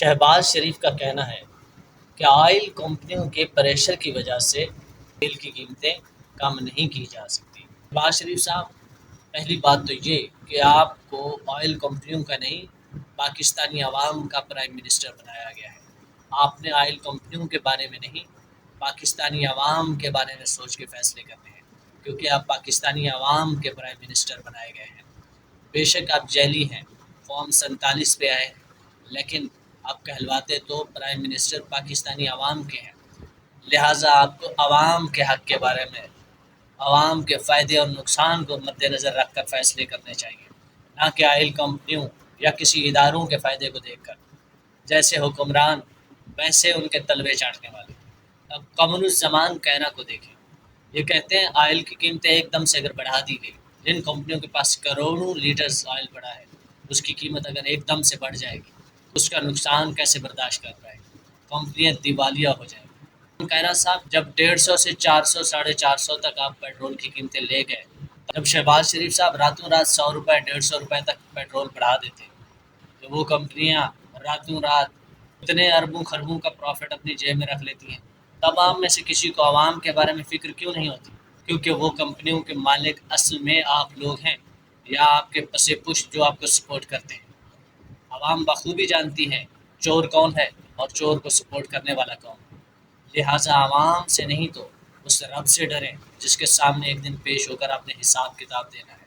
شہباز شریف کا کہنا ہے کہ آئل کمپنیوں کے پریشر کی وجہ سے تیل کی قیمتیں کم نہیں کی جا سکتی۔ شہباز شریف صاحب، پہلی بات تو یہ کہ آپ کو آئل کمپنیوں کا نہیں، پاکستانی عوام کا پرائم منسٹر بنایا گیا ہے۔ آپ نے آئل کمپنیوں کے بارے میں نہیں، پاکستانی عوام کے بارے میں سوچ کے فیصلے کرنے ہیں، کیونکہ آپ پاکستانی عوام کے پرائم منسٹر بنائے گئے ہیں۔ بے شک آپ جیلی ہیں، فارم 47 پہ آئے، لیکن آپ کہلواتے تو پرائم منسٹر پاکستانی عوام کے ہیں، لہٰذا آپ کو عوام کے حق کے بارے میں، عوام کے فائدے اور نقصان کو مد نظر رکھ کر فیصلے کرنے چاہیے، نہ کہ آئل کمپنیوں یا کسی اداروں کے فائدے کو دیکھ کر۔ جیسے حکمران ویسے ان کے تلوے چاٹنے والے۔ اب قمر الزمان کہنا کو دیکھیں، یہ کہتے ہیں آئل کی قیمتیں ایک دم سے اگر بڑھا دی گئی، جن کمپنیوں کے پاس کروڑوں لیٹرز آئل پڑا ہے، اس کی قیمت اگر ایک دم سے بڑھ جائے گی، اس کا نقصان کیسے برداشت کر پائے گی؟ کمپنیاں دیوالیہ ہو جائیں گی۔ کہنا صاحب، جب 150 سے 400 450 تک آپ پیٹرول کی قیمتیں لے گئے، جب شہباز شریف صاحب راتوں رات 100 روپے 150 روپے تک پیٹرول بڑھا دیتے، تو وہ کمپنیاں راتوں رات اتنے اربوں خربوں کا پروفٹ اپنی جیب میں رکھ لیتی ہیں، تب آپ میں سے کسی کو عوام کے بارے میں فکر کیوں نہیں ہوتی؟ کیونکہ وہ کمپنیوں کے مالک اصل میں آپ لوگ ہیں، یا آپ کے پس پشت جو آپ کو سپورٹ کرتے ہیں۔ عوام بخوبی جانتی ہے چور کون ہے اور چور کو سپورٹ کرنے والا کون ہے، لہٰذا عوام سے نہیں تو اس رب سے ڈریں جس کے سامنے ایک دن پیش ہو کر آپ نے حساب کتاب دینا ہے۔